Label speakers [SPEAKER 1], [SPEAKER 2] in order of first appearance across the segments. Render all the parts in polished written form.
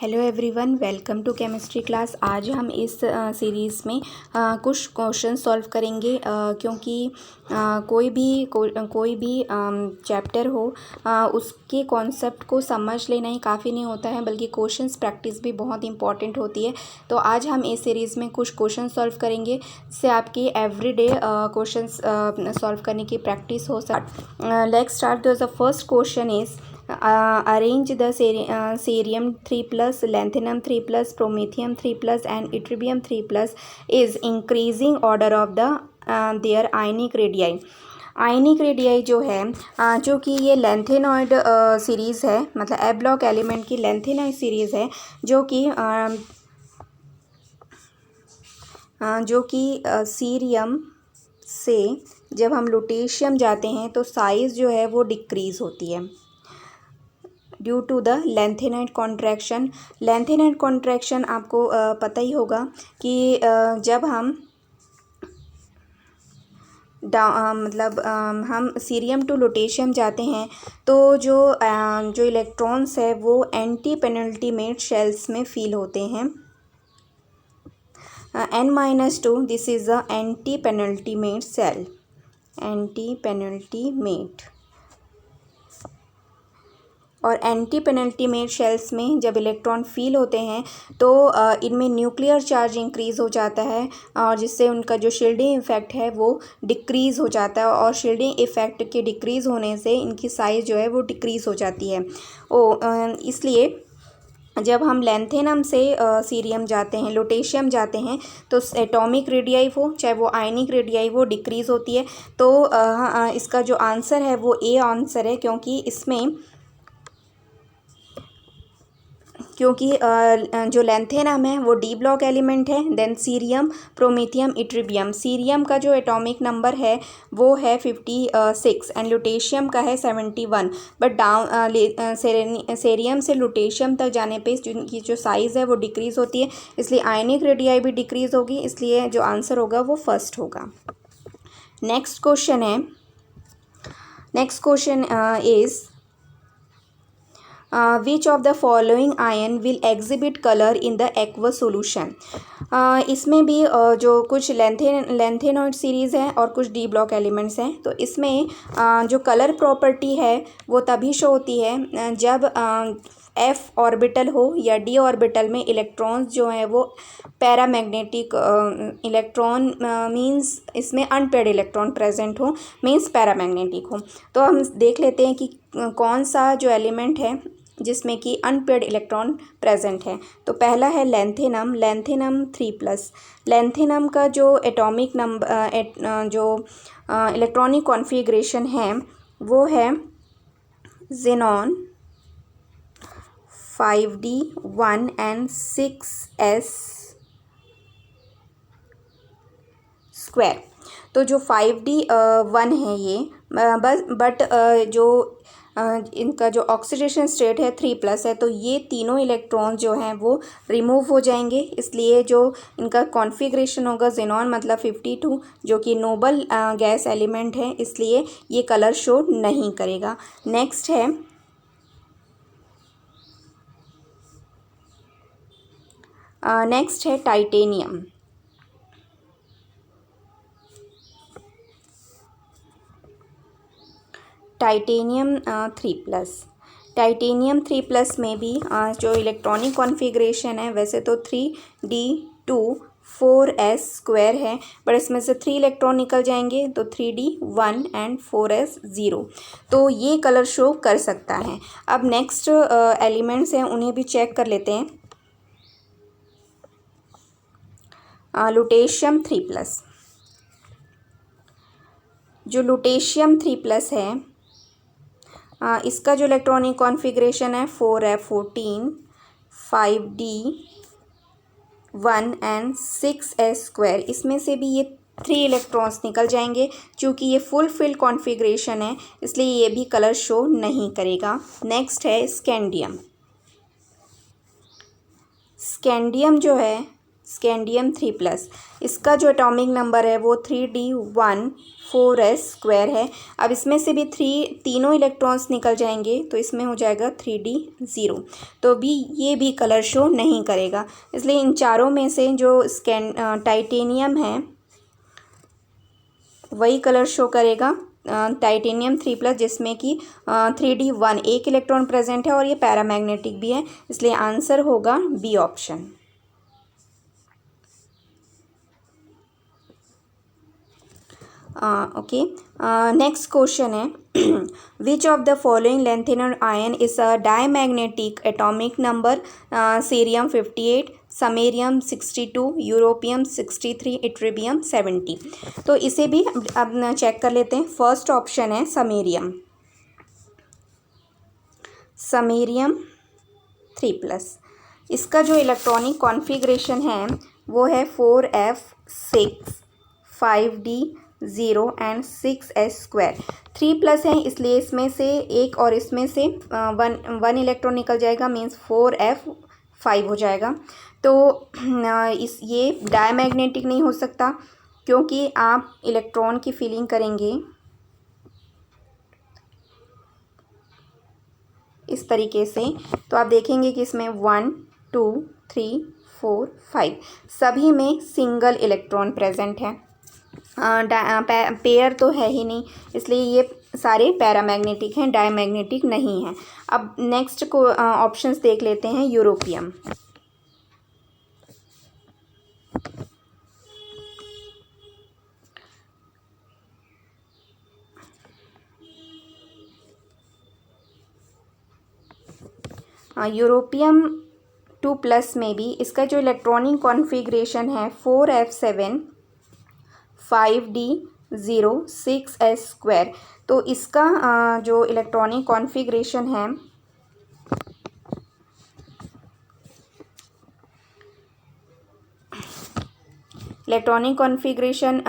[SPEAKER 1] Hello everyone, welcome to chemistry class. आज हम इस सीरीज़ में कुछ क्वेश्चन सॉल्व करेंगे क्योंकि कोई भी चैप्टर हो उसके कॉन्सेप्ट को समझ लेना ही काफ़ी नहीं होता है, बल्कि क्वेश्चंस प्रैक्टिस भी बहुत इंपॉर्टेंट होती है। तो आज हम इस सीरीज़ में कुछ क्वेश्चन सॉल्व करेंगे जिससे आपकी एवरीडे क्वेश्चंस सॉल्व करने की प्रैक्टिस हो सके। Let's start. The first question is arrange the cerium 3+, lanthanum 3+, promethium 3+, and ytterbium 3+ is increasing order of the their ionic radii। Ionic radii जो है जो कि ये लेंथेनॉइड सीरीज़ है, मतलब ए ब्लॉक एलिमेंट की लेंथेनॉइड सीरीज़ है, जो कि सीरियम से जब हम लुटेशियम जाते हैं तो साइज़ जो है वो डिक्रीज़ होती है due to the lanthanide contraction. Lanthanide contraction आपको पता ही होगा कि जब हम हम सीरियम टू लुटेशियम जाते हैं तो जो इलेक्ट्रॉन्स है वो एंटी पेनल्टीमेट शेल्स में फील होते हैं। N-2 this is a anti penultimate shell, anti penultimate. और एंटी पेनल्टीमेट शेल्स में जब इलेक्ट्रॉन फील होते हैं तो इनमें न्यूक्लियर चार्ज इंक्रीज़ हो जाता है और जिससे उनका जो शील्डिंग इफ़ेक्ट है वो डिक्रीज़ हो जाता है, और शील्डिंग इफ़ेक्ट के डिक्रीज़ होने से इनकी साइज़ जो है वो डिक्रीज़ हो जाती है। इसलिए जब हम लेंथेनम से सीरियम जाते हैं, लुटेशियम जाते हैं, तो एटॉमिक रेडियाई हो चाहे वो आयनिक रेडियाई वो डिक्रीज़ होती है। तो इसका जो आंसर है वो ए आंसर है, क्योंकि जो लेंथेनम है वो डी ब्लॉक एलिमेंट है। Then cerium, promethium, ytterbium. Cerium का जो एटॉमिक नंबर है वो है 56 एंड लुटेशियम का है 71। बट सेरियम से लुटेशियम तक जाने पे जिनकी जो साइज़ है वो डिक्रीज़ होती है, इसलिए आयनिक रेडियाई भी डिक्रीज़ होगी, इसलिए जो आंसर होगा वो फर्स्ट होगा। Next question is which of the following ion will exhibit color in the aqueous solution। इसमें भी जो कुछ लेंथेनॉइड सीरीज़ है और कुछ डी ब्लॉक एलिमेंट्स हैं, तो इसमें जो कलर प्रॉपर्टी है वो तभी शो होती है जब एफ ऑर्बिटल हो या डी ऑर्बिटल में इलेक्ट्रॉन्स जो हैं वो पैरामैग्नेटिक इलेक्ट्रॉन मींस इसमें अनपेयर्ड इलेक्ट्रॉन प्रेजेंट हो, मींस पैरामैग्नेटिक हो। तो हम देख लेते हैं कि कौन सा जो एलिमेंट है जिसमें कि अनपेयर्ड इलेक्ट्रॉन प्रेजेंट है। तो पहला है लेंथेनम, लेंथेनम 3+। लेंथेनम का जो एटॉमिक नंबर जो इलेक्ट्रॉनिक कॉन्फ़िगरेशन है वो है ज़ेनॉन 5d1 and 6s²। तो जो 5d1 है ये बट जो इनका जो ऑक्सीडेशन स्टेट है 3+ है, तो ये तीनों इलेक्ट्रॉन जो हैं वो रिमूव हो जाएंगे, इसलिए जो इनका कॉन्फ़िगरेशन होगा ज़ेनॉन मतलब 52, जो कि नोबल गैस एलिमेंट है, इसलिए ये कलर शो नहीं करेगा। नेक्स्ट है टाइटेनियम। टाइटेनियम 3+। टाइटेनियम 3+ में भी जो इलेक्ट्रॉनिक कॉन्फ़िगरेशन है वैसे तो 3d2 4s² है, बट इसमें से 3 इलेक्ट्रॉन निकल जाएंगे तो 3d1 एंड 4s0, तो ये कलर शो कर सकता है। अब नेक्स्ट एलिमेंट्स हैं उन्हें भी चेक कर लेते हैं। लुटेशियम 3+। जो लुटेशियम 3+ है इसका जो इलेक्ट्रॉनिक कॉन्फ़िगरेशन है 4f14 5d1 एंड 6s², इसमें से भी ये 3 इलेक्ट्रॉन्स निकल जाएंगे। चूँकि ये फुल फिल कॉन्फ़िगरेशन है इसलिए ये भी कलर शो नहीं करेगा। नेक्स्ट है स्कैंडियम। स्कैंडियम जो है स्कैंडियम 3+, इसका जो एटॉमिक नंबर है वो 3d1 4s² है। अब इसमें से भी तीनों इलेक्ट्रॉन्स निकल जाएंगे तो इसमें हो जाएगा 3d0। तो भी ये भी कलर शो नहीं करेगा, इसलिए इन चारों में से जो टाइटेनियम है वही कलर शो करेगा, टाइटेनियम 3+, जिसमें कि 3d1 एक इलेक्ट्रॉन प्रेजेंट है और ये पैरामैग्नेटिक भी है, इसलिए आंसर होगा B option. Okay, next question है which of the following lanthanide ion is a diamagnetic atomic number? Cerium 58, samarium 62, europium 63, ytterbium 70। तो इसे भी अब चेक कर लेते हैं। फर्स्ट ऑप्शन है समेरियम, समेरियम 3+। इसका जो इलेक्ट्रॉनिक कॉन्फ़िगरेशन है वो है 4f6 5d0 एंड 6s²। 3+ है, इसलिए इसमें से एक और इसमें से वन इलेक्ट्रॉन निकल जाएगा, मीन्स 4f5 हो जाएगा। तो ये डायमैग्नेटिक नहीं हो सकता, क्योंकि आप इलेक्ट्रॉन की फीलिंग करेंगे इस तरीके से तो आप देखेंगे कि इसमें 1 2 3 4 5 सभी में सिंगल इलेक्ट्रॉन प्रेजेंट है, पेयर तो है ही नहीं, इसलिए ये सारे पैरामैग्नेटिक हैं, डायमैग्नेटिक नहीं हैं। अब नेक्स्ट को ऑप्शंस देख लेते हैं। यूरोपियम, यूरोपियम 2+ में भी इसका जो इलेक्ट्रॉनिक कॉन्फ़िगरेशन है 4f7 5d0 6s²। तो इसका जो इलेक्ट्रॉनिक कॉन्फ़िगरेशन है electronic configuration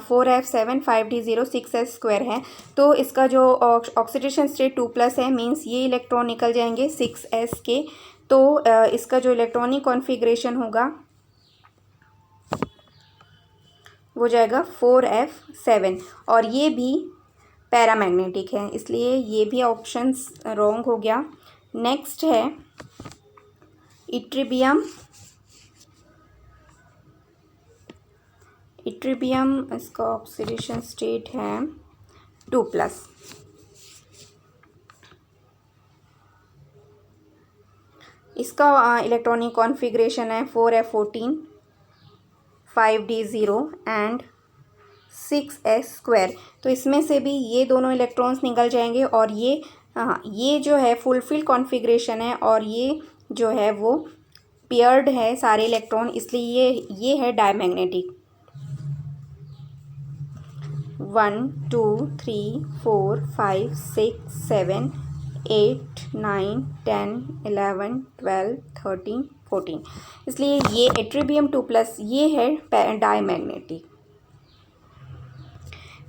[SPEAKER 1] 4f7 5d0 6s² है। तो इसका जो ऑक्सीडेशन स्टेट 2+ है, मीन्स ये इलेक्ट्रॉन निकल जाएंगे 6s के। तो इसका जो इलेक्ट्रॉनिक कॉन्फ़िगरेशन होगा वो जाएगा 4f7, और ये भी पैरामैग्नेटिक है, इसलिए ये भी ऑप्शंस रॉन्ग हो गया। नेक्स्ट है इट्रिबियम, इट्रिबियम इसका ऑक्सीडेशन स्टेट है 2+। इसका इलेक्ट्रॉनिक कॉन्फ़िगरेशन है 4f14 5d0 एंड 6s²। तो इसमें से भी ये दोनों इलेक्ट्रॉन्स निकल जाएंगे, और ये जो है फुलफिल कॉन्फ़िगरेशन है, और ये जो है वो पेयर्ड है सारे इलेक्ट्रॉन, इसलिए ये है डायमैग्नेटिक। 1 2 3 4 5 6 7 8 9 10 11 12 13 14, इसलिए ये इट्रिबियम 2+ ये है डायमैग्नेटिक।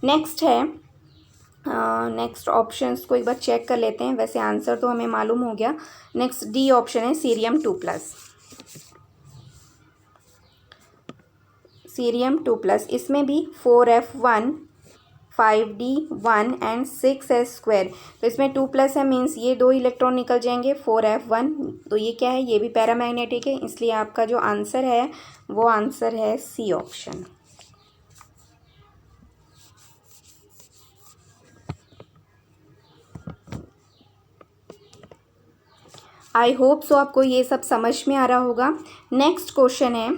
[SPEAKER 1] नेक्स्ट है, नेक्स्ट ऑप्शंस को एक बार चेक कर लेते हैं, वैसे आंसर तो हमें मालूम हो गया। नेक्स्ट डी ऑप्शन है सीरियम 2+, सीरियम 2+। इसमें भी 4f1 5d1 एंड 6s²। तो इसमें 2+ है, मीन्स ये दो इलेक्ट्रॉन निकल जाएंगे 4f1। तो ये क्या है, ये भी पैरामैग्नेटिक है, इसलिए आपका जो आंसर है वो आंसर है C option. I hope so आपको ये सब समझ में आ रहा होगा। नेक्स्ट क्वेश्चन है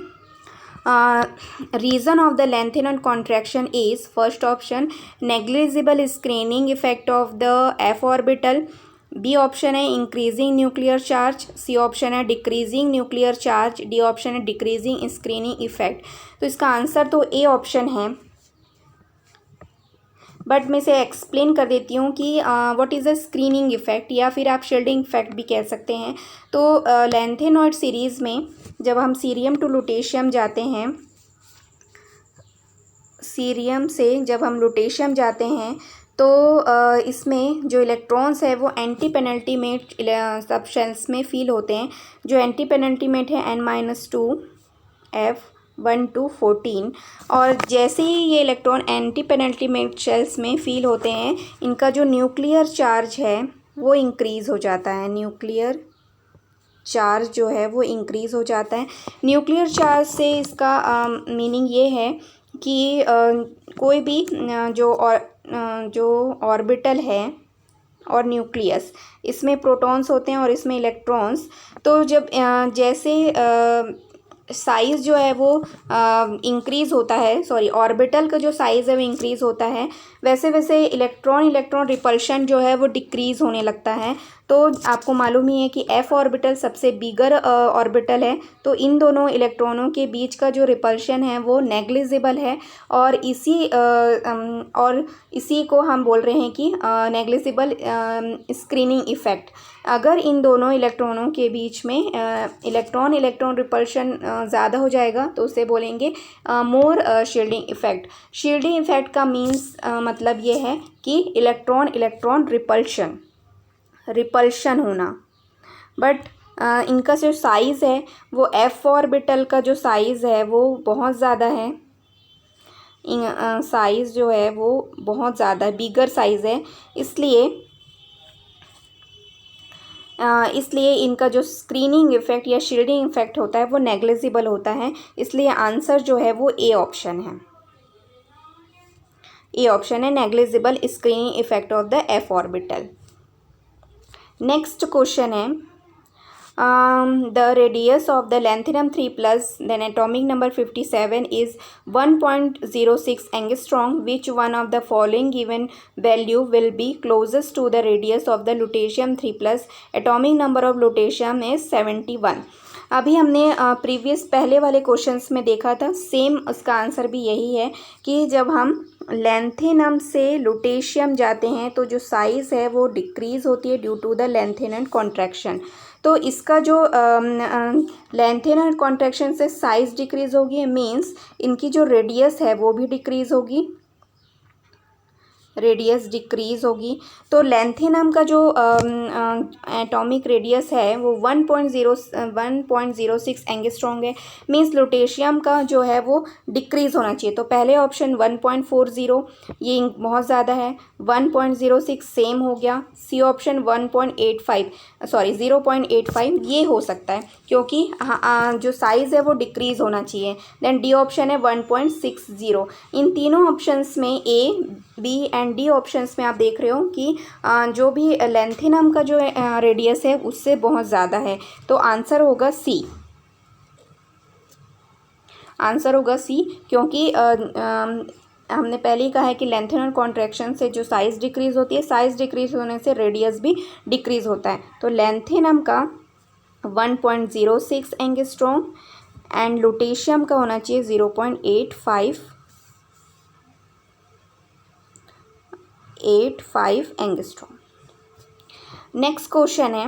[SPEAKER 1] reason of the lengthening contraction is, first option negligible screening effect of the f orbital, B option है increasing nuclear charge, C option है decreasing nuclear charge, D option है डिक्रीजिंग स्क्रीनिंग इफेक्ट। तो इसका answer तो A option है, but मैं इसे explain कर देती हूँ कि what is a screening effect, या फिर आप शील्डिंग इफेक्ट भी कह सकते हैं। तो लैंथेनॉइड सीरीज़ में जब हम सीरियम टू लुटेशियम जाते हैं, सीरियम से जब हम लुटेशियम जाते हैं तो इसमें जो इलेक्ट्रॉन्स है वो एंटी पेनल्टीमेट सब शेल्स में फील होते हैं। जो एंटी पेनल्टीमेट है N-2 F 1 to 14। और जैसे ही ये इलेक्ट्रॉन एंटी पेनल्टीमेंट शेल्स में फील होते हैं, इनका जो न्यूक्लियर चार्ज है वो इंक्रीज़ हो जाता है। न्यूक्लियर चार्ज जो है वो इंक्रीज़ हो जाता है। न्यूक्लियर चार्ज से इसका मीनिंग ये है कि कोई भी जो ऑर्बिटल है और न्यूक्लियस, इसमें प्रोटॉन्स होते हैं और इसमें इलेक्ट्रॉन्स। तो जब जैसे साइज़ जो है वो इंक्रीज़ होता है, सॉरी ऑर्बिटल का जो साइज़ है वो इंक्रीज़ होता है, वैसे वैसे इलेक्ट्रॉन रिपल्शन जो है वो डिक्रीज़ होने लगता है। तो आपको मालूम ही है कि एफ ऑर्बिटल सबसे बिगर ऑर्बिटल है, तो इन दोनों इलेक्ट्रॉनों के बीच का जो रिपल्शन है वो नेग्लिजिबल है। और इसी को हम बोल रहे हैं कि नेग्लिजिबल स्क्रीनिंग इफ़ेक्ट। अगर इन दोनों इलेक्ट्रॉनों के बीच में इलेक्ट्रॉन रिपल्शन ज़्यादा हो जाएगा तो उसे बोलेंगे मोर शील्डिंग इफ़ेक्ट। शील्डिंग इफ़ेक्ट का मीन्स मतलब ये है कि इलेक्ट्रॉन रिपल्शन होना। बट इनका जो साइज़ है वो एफ ऑर्बिटल का जो साइज़ है वो बहुत ज़्यादा है। साइज़ जो है वो बहुत ज़्यादा बिगर साइज़ है, इसलिए इनका जो स्क्रीनिंग इफ़ेक्ट या शील्डिंग इफ़ेक्ट होता है वो नेग्लिजिबल होता है। इसलिए आंसर जो है वो ए ऑप्शन है। ए ऑप्शन है, negligible screening effect of the F orbital. Next question है, the radius of the lanthanum 3+, then atomic number 57 is 1.06 angstrom. Which one of the following given value will be closest to the radius of the lutetium 3+? Atomic number of lutetium is 71। अभी हमने पहले वाले questions में देखा था, same उसका answer भी यही है कि जब हम लैंथेनम से लुटेशियम जाते हैं तो जो साइज़ है वो डिक्रीज़ होती है due to the lanthanum contraction. तो इसका जो लैंथेनम कॉन्ट्रैक्शन से साइज़ डिक्रीज़ होगी, मीन्स इनकी जो रेडियस है वो भी डिक्रीज़ होगी, रेडियस डिक्रीज़ होगी। तो लैंथेनम का जो एटॉमिक रेडियस है वो 1.06 एंगस्ट्रॉम है, मीन्स लुटेशियम का जो है वो डिक्रीज़ होना चाहिए। तो पहले ऑप्शन 1.40 ये बहुत ज़्यादा है, 1.06 सेम हो गया। सी ऑप्शन 0.85 ये हो सकता है क्योंकि जो साइज़ है वो डिक्रीज़ होना चाहिए। देन डी ऑप्शन है 1.60। इन तीनों ऑप्शंस में ए, बी एंड डी ऑप्शंस में आप देख रहे हो कि जो भी लैंथेनम का जो रेडियस है उससे बहुत ज़्यादा है। तो आंसर होगा सी। आंसर होगा सी क्योंकि हमने पहले ही कहा है कि लैंथेनम कॉन्ट्रैक्शन से जो साइज़ डिक्रीज़ होती है, साइज़ डिक्रीज़ होने से रेडियस भी डिक्रीज़ होता है। तो लैंथेनम का 1.06 एंगस्ट्रॉम एंड लुटेशियम का होना चाहिए 0.85 एंगस्ट्रॉम। नेक्स्ट क्वेश्चन है,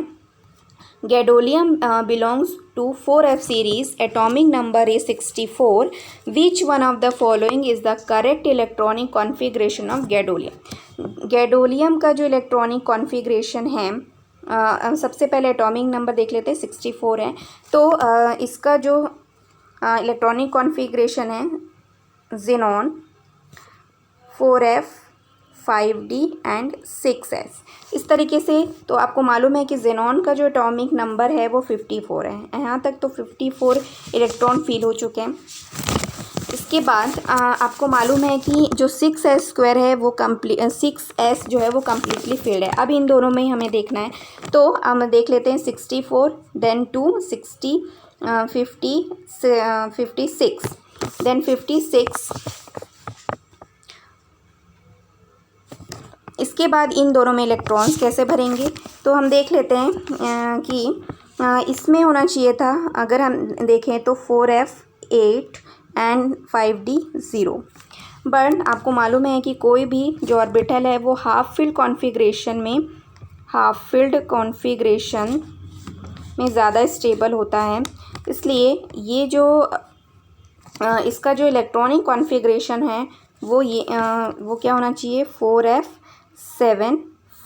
[SPEAKER 1] gadolinium belongs to 4f series, atomic number is 64. Which one of the following is the correct electronic configuration of gadolinium? Gadolinium का जो इलेक्ट्रॉनिक कॉन्फ़िगरेशन है, सबसे पहले एटॉमिक नंबर देख लेते हैं, 64 है। तो इसका जो इलेक्ट्रॉनिक कॉन्फ़िगरेशन है xenon 4f 5d and 6s, इस तरीके से। तो आपको मालूम है कि ज़ेनॉन का जो एटॉमिक नंबर है वो 54 है। यहाँ तक तो 54 इलेक्ट्रॉन फील हो चुके हैं। इसके बाद आपको मालूम है कि जो 6s² है वो 6s जो है वो कम्प्लीटली फील्ड है। अब इन दोनों में ही हमें देखना है, तो हम देख लेते हैं 64 देन 2 60 56 देन 56। इसके बाद इन दोनों में इलेक्ट्रॉन्स कैसे भरेंगे, तो हम देख लेते हैं कि इसमें होना चाहिए था, अगर हम देखें तो 4f 8 एंड 5d 0। बट आपको मालूम है कि कोई भी जो ऑर्बिटल है वो हाफ फील्ड कॉन्फ़िगरेशन में ज़्यादा स्टेबल होता है। इसलिए ये जो इसका जो इलेक्ट्रॉनिक कॉन्फ़िगरेशन है वो क्या होना चाहिए, 4f 7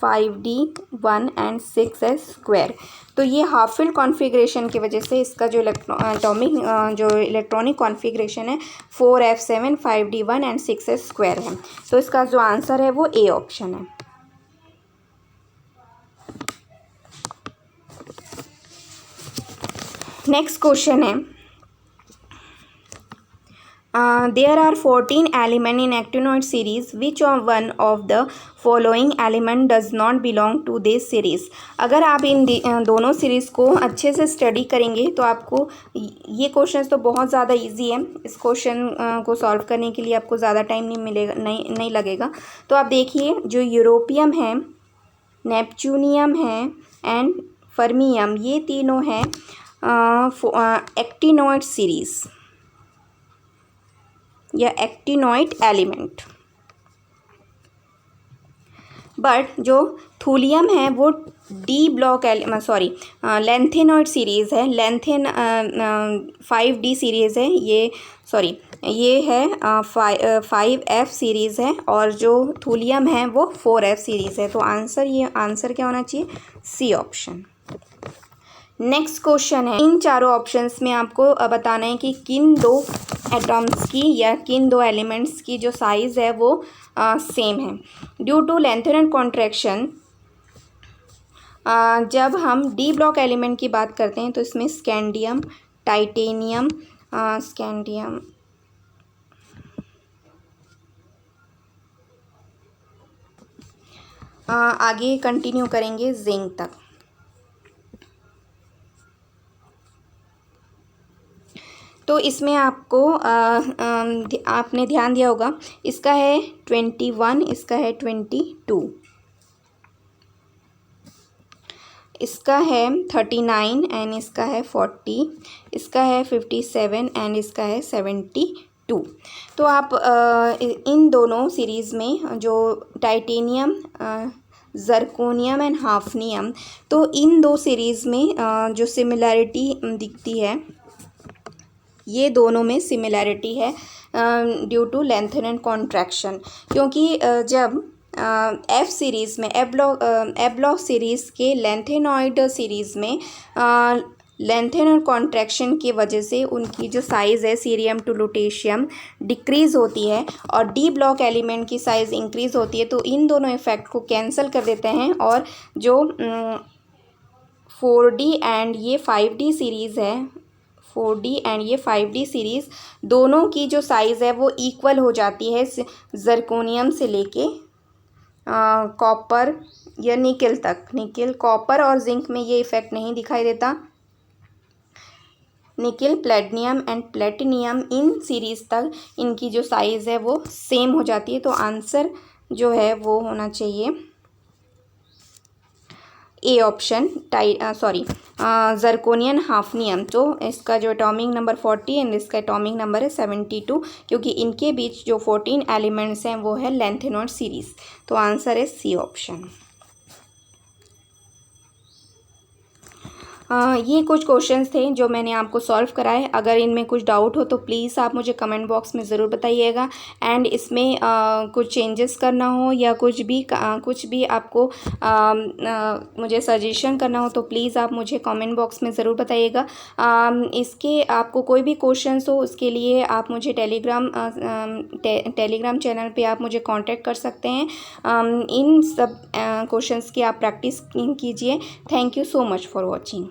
[SPEAKER 1] 5d1 एंड 6s²। तो ये हाफ फिल्ड कॉन्फ़िगरेशन की वजह से इसका जो इलेक्ट्रॉनिक कॉन्फ़िगरेशन है 4f7 5d1 एंड 6s² है। तो इसका जो आंसर है वो ए ऑप्शन है। नेक्स्ट क्वेश्चन है there are 14 elements in actinoid series. Which one of the following element does not belong to this series? अगर आप इन दोनों सीरीज़ को अच्छे से स्टडी करेंगे तो आपको ये क्वेश्चन तो बहुत ज़्यादा इजी है। इस क्वेश्चन को सॉल्व करने के लिए आपको ज़्यादा टाइम नहीं मिलेगा, नहीं लगेगा। तो आप देखिए, जो यूरोपियम है, नेपच्यूनियम है एंड फर्मियम, ये तीनों हैं एक्टिनॉइड सीरीज़ या एक्टिनॉइड एलिमेंट। बट जो थूलियम है वो डी ब्लॉक लेंथेनॉइड सीरीज़ है। लेंथेन 5d सीरीज़ है ये है 5f सीरीज़ है, और जो थूलियम है वो 4f सीरीज़ है। तो आंसर क्या होना चाहिए? C option. नेक्स्ट क्वेश्चन है, इन चारों ऑप्शंस में आपको बताना है कि किन दो एटम्स की या किन दो एलिमेंट्स की जो साइज़ है वो सेम है। ड्यू टू लेंथेनर कॉन्ट्रैक्शन, जब हम डी ब्लॉक एलिमेंट की बात करते हैं तो इसमें स्कैंडियम, टाइटेनियम, आगे कंटिन्यू करेंगे जिंक तक। तो इसमें आपको आपने ध्यान दिया होगा, इसका है 21, इसका है 22, इसका है 39 एंड इसका है 40, इसका है 57 एंड इसका है 72। तो आप इन दोनों सीरीज़ में जो टाइटेनियम, ज़रकोनियम एंड हाफनियम, तो इन दो सीरीज़ में जो सिमिलैरिटी दिखती है, ये दोनों में सिमिलैरिटी है due to lanthanide contraction. क्योंकि जब एफ सीरीज़ में एफ ब्लॉक सीरीज़ के लेंथेनॉइड सीरीज़ में लेंथन और कॉन्ट्रैक्शन की वजह से उनकी जो साइज़ है सीरियम टू लुटेशियम डिक्रीज़ होती है और डी ब्लॉक एलिमेंट की साइज़ इंक्रीज़ होती है। तो इन दोनों इफ़ेक्ट को कैंसिल कर देते हैं और जो 4D एंड ये 5D सीरीज़ है, 4D एंड ये 5D सीरीज़, दोनों की जो साइज़ है वो इक्वल हो जाती है ज़रकोनियम से लेके कॉपर या निकल तक। निकल, कॉपर और जिंक में ये इफ़ेक्ट नहीं दिखाई देता। निकल, platinum and platinum, in series तक इनकी जो साइज़ है वो सेम हो जाती है। तो आंसर जो है वो होना चाहिए ए ऑप्शन, ज़रकोनियन हाफनियम। तो इसका जो एटॉमिक नंबर 40 एंड इसका एटॉमिक नंबर है 72, क्योंकि इनके बीच जो 14 एलिमेंट्स हैं वो है लेंथेनॉइड सीरीज़। तो आंसर है सी ऑप्शन। ये कुछ क्वेश्चंस थे जो मैंने आपको सॉल्व कराए। अगर इनमें कुछ डाउट हो तो प्लीज़ आप मुझे कमेंट बॉक्स में ज़रूर बताइएगा। एंड इसमें कुछ चेंजेस करना हो या कुछ भी आपको मुझे सजेशन करना हो तो प्लीज़ आप मुझे कमेंट बॉक्स में ज़रूर बताइएगा। इसके आपको कोई भी क्वेश्चंस हो उसके लिए आप मुझे टेलीग्राम चैनल पे आप मुझे कांटेक्ट कर सकते हैं। इन सब क्वेश्चंस की आप प्रैक्टिस कीजिए। Thank you so much for watching.